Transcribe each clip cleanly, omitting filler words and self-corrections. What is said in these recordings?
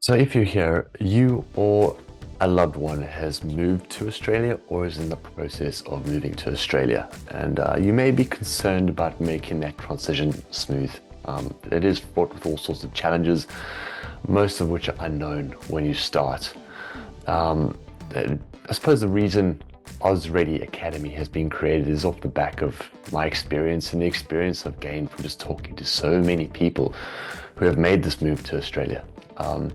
So if you're here, you or a loved one has moved to Australia or is in the process of moving to Australia, and you may be concerned about making that transition smooth. It is fraught with all sorts of challenges, most of which are unknown when you start. Um, I suppose the reason AusReady Academy has been created is off the back of my experience and the experience I've gained from just talking to so many people who have made this move to Australia. Um,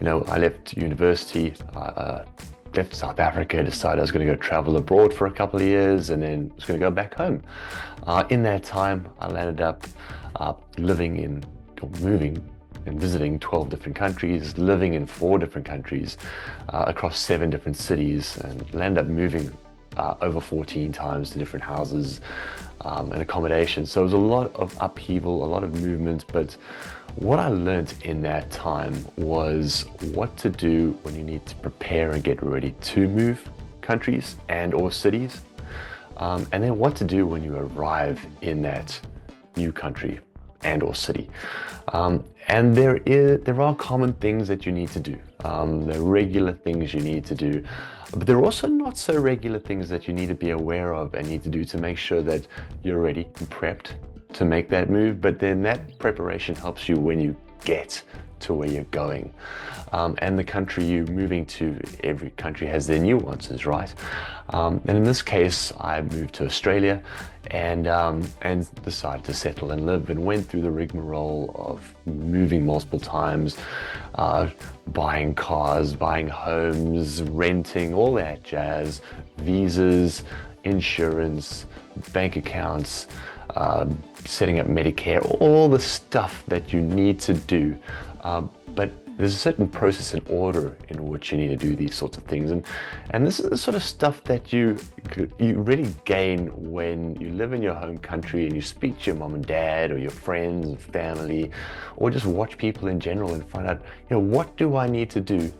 I left university, left South Africa, decided I was going to go travel abroad for a couple of years, and then was going to go back home. In that time, I landed up living in, or moving and visiting 12 different countries, living in 4 different countries, across 7 different cities, and landed up moving over 14 times to different houses and accommodation. So it was a lot of upheaval, a lot of movement, but what I learned in that time was what to do when you need to prepare and get ready to move countries and or cities, and then what to do when you arrive in that new country and or city. And there are common things that you need to do. There are regular things you need to do, but there are also not so regular things that you need to be aware of and need to do to make sure that you're ready and prepped to make that move. But then that preparation helps you when you get to where you're going. And the country you're moving to, every country has their nuances, right? And in this case, I moved to Australia and decided to settle and live, and went through the rigmarole of moving multiple times, buying cars, buying homes, renting, all that jazz, visas, insurance, bank accounts, setting up Medicare, all the stuff that you need to do. But there's a certain process and order in which you need to do these sorts of things. And this is the sort of stuff that you really gain when you live in your home country and you speak to your mom and dad or your friends and family, or just watch people in general and find out, what do I need to do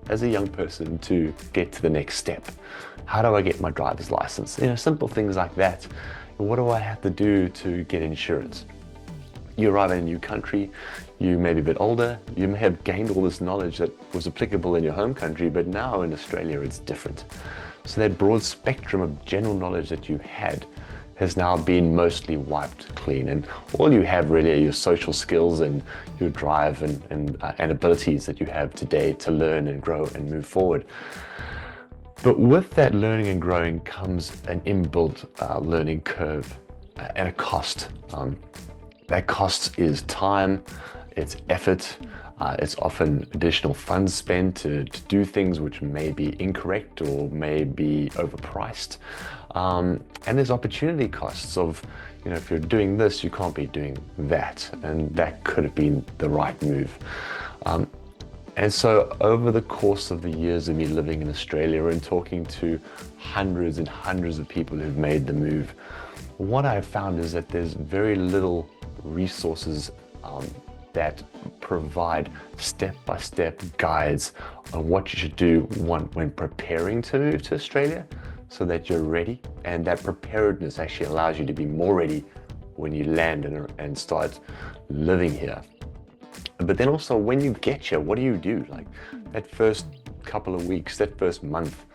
as a young person to get to the next step? How do I get my driver's license? Simple things like that. What do I have to do to get insurance? You arrive in a new country, you may be a bit older, you may have gained all this knowledge that was applicable in your home country, but now in Australia it's different. So that broad spectrum of general knowledge that you had has now been mostly wiped clean, and all you have really are your social skills and your drive and abilities that you have today to learn and grow and move forward. But with that learning and growing comes an inbuilt learning curve and a cost. That cost is time, it's effort, it's often additional funds spent to do things which may be incorrect or may be overpriced. And there's opportunity costs of, if you're doing this, you can't be doing that. And that could have been the right move. And so over the course of the years of me living in Australia and talking to hundreds and hundreds of people who've made the move, what I've found is that there's very little resources that provide step-by-step guides on what you should do when preparing to move to Australia, so that you're ready, and that preparedness actually allows you to be more ready when you land and start living here. But then also when you get here, what do you do? Like that first couple of weeks, that first month,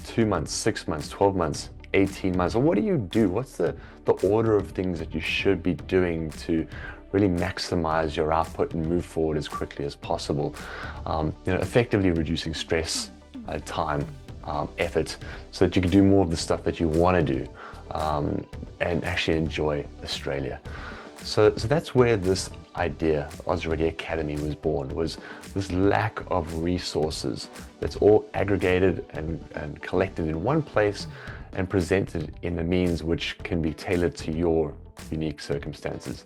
2 months, 6 months, 12 months, 18 months, or what do you do? What's the order of things that you should be doing to really maximize your output and move forward as quickly as possible? Effectively reducing stress, time, effort, so that you can do more of the stuff that you want to do, and actually enjoy Australia. So that's where this idea, AusReady Academy, was born, was this lack of resources that's all aggregated and collected in one place and presented in the means which can be tailored to your unique circumstances.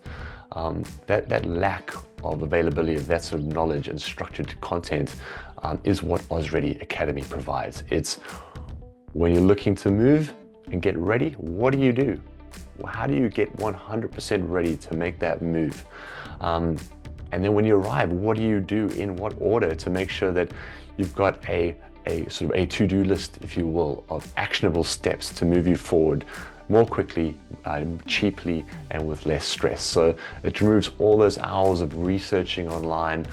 That lack of availability of that sort of knowledge and structured content is what AusReady Academy provides. It's when you're looking to move and get ready, what do you do? How do you get 100% ready to make that move? And then when you arrive, what do you do in what order to make sure that you've got a sort of a to-do list, if you will, of actionable steps to move you forward more quickly, cheaply, and with less stress. So it removes all those hours of researching online,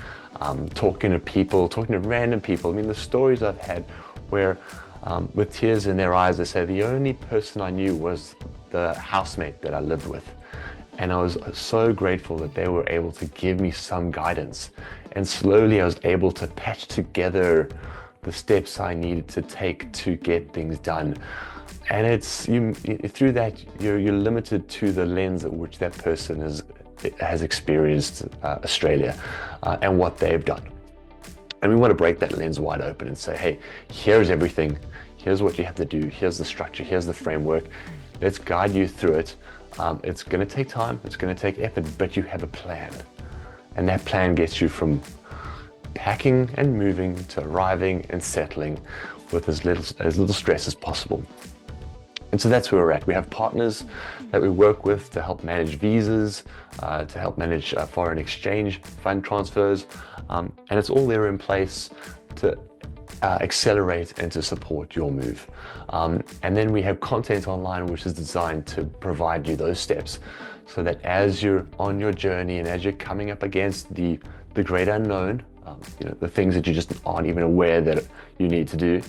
talking to people, talking to random people. I mean, the stories I've had where with tears in their eyes, they say the only person I knew was the housemate that I lived with. And I was so grateful that they were able to give me some guidance. And slowly I was able to patch together the steps I needed to take to get things done. And it's through that you're limited to the lens at which that person has experienced Australia and what they've done. And we want to break that lens wide open and say, hey, here's everything. Here's what you have to do. Here's the structure. Here's the framework. Let's guide you through it. It's going to take time. It's going to take effort, but you have a plan. And that plan gets you from packing and moving to arriving and settling with as little stress as possible. And so that's where we're at. We have partners that we work with to help manage visas, to help manage foreign exchange fund transfers, and it's all there in place to accelerate and to support your move. And then we have content online which is designed to provide you those steps so that as you're on your journey and as you're coming up against the great unknown, the things that you just aren't even aware that you need to do,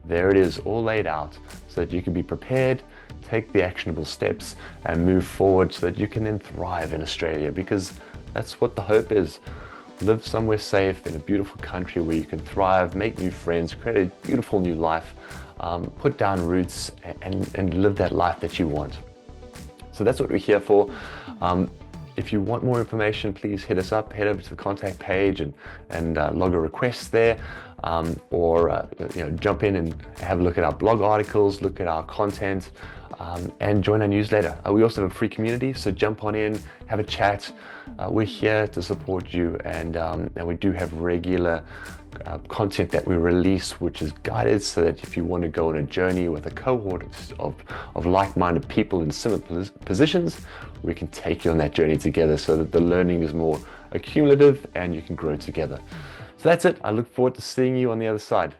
there it is all laid out so that you can be prepared, take the actionable steps and move forward so that you can then thrive in Australia, because that's what the hope is. Live somewhere safe in a beautiful country where you can thrive, make new friends, create a beautiful new life, put down roots and live that life that you want. So that's what we're here for. If you want more information, please hit us up, head over to the contact page and log a request there, or jump in and have a look at our blog articles, look at our content, and join our newsletter. We also have a free community, so jump on in, have a chat. We're here to support you, and we do have regular content that we release which is guided so that if you want to go on a journey with a cohort of like-minded people in similar positions, we can take you on that journey together so that the learning is more accumulative and you can grow together. So that's it. I look forward to seeing you on the other side.